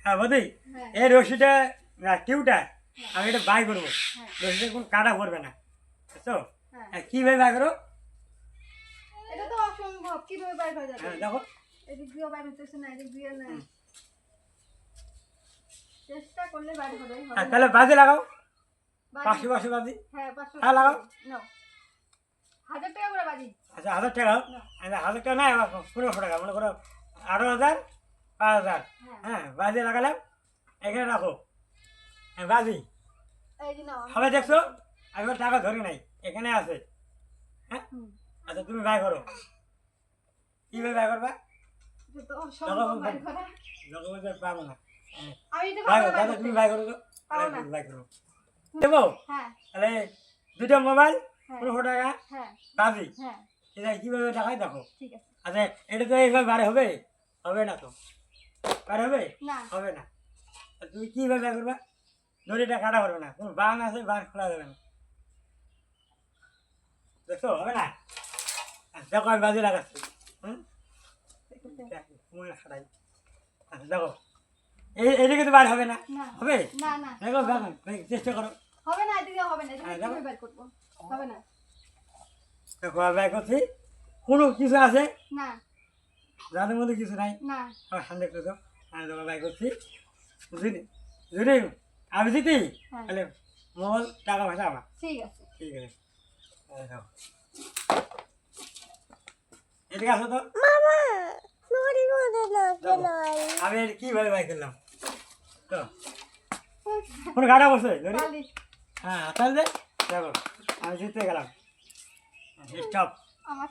হ্যাঁ বৌদি, হ্যাঁ এই রশিটা টিউটা হ্যাঁ আমি এটা বাই করবো। হ্যাঁ রশিটা কোনো কাটা পড়বে না, বুঝছো? হ্যাঁ কীভাবে বাই করো? এটা তো অসম্ভব, কিভাবে বাইর করা যাবে? হ্যাঁ দেখো। এদিক দিয়েও বাইর হতেছে না, এদিক দিয়ে না। হুম। চেষ্টা করলে বাইর হবে, হবে হ্যাঁ না। তাহলে বাজে লাগাও, বাজি। 500 বাজি। হ্যাঁ 500 হ্যাঁ লাগাও। নাও, 1000 টাকা করে বাজি। আচ্ছা 1000 টাকা। নাও। 1000 টাকা নাই, 1500 টাকা মনে করো, 18,000, 5,000। হ্যাঁ হ্যাঁ বাজি লাগালাম, এখানে রাখো। হ্যাঁ বাজি এই যে নাও। হবে, দেখছো? আমি ওর টাকা ধরি নাই, এখানে আছে। হ্যাঁ হুম, আচ্ছা তুমি বাই করো, কীভাবে বাই করবা? এটা তো অসম্ভব বাইর করা। লোকের পাবো না। হ্যাঁ, আমি এটা বাই ভালো করো, বাইর দাদা করতে। তুমি বাই করো তো। পারো না। বাই করো দেবো। হ্যাঁ তাহলে দুটো মোবাইল, হ্যাঁ 1500 টাকা হ্যাঁ বাজি। হ্যাঁ এটা কীভাবে দেখায় দেখো। ঠিক আছে। আচ্ছা এটা তো এইভাবে বারে হবে, হবে না তো, বারে হবে, না হবে না। আর তুমি কীভাবে বাই করবা? দড়িটা কাটা পারবে না, কোনো বান আছে, বান খোলা যাবে না, দেখছো? হবে না। দেখো আমি বাজি লাগাচ্ছি। হুম, ঠিক আছে। সময় খাটাই। আচ্ছা দেখো, এইদিকে তো বার হবে না, না হবে? না না দেখো দেখো, চেষ্টা করো। হবে না, এদিকে হবে না, হ্যাঁ, এদিকে যাবো। কিভাবে বাইর করবো? হবে না। দেখো আমি বাই করছি, কোনো কিছু আছে না যাদের মধ্যে কিছু নাই, না আমার 100%। আমি তোমার বাই করছি, যদি যদি আমি জিতি হ্যাঁ তাহলে মোবাইল টাকা পয়সা আমার। ঠিক আছে। ঠিক আছে, এই দেখো। এদিকে আসো তো। দেখো, আমি এটা কিভাবে বাই করলাম তো, কোনো গাড়া বসে ধরি। বালি। হ্যাঁ তাহলে দেখো আমি জিতে গেলাম। স্টপ। আমার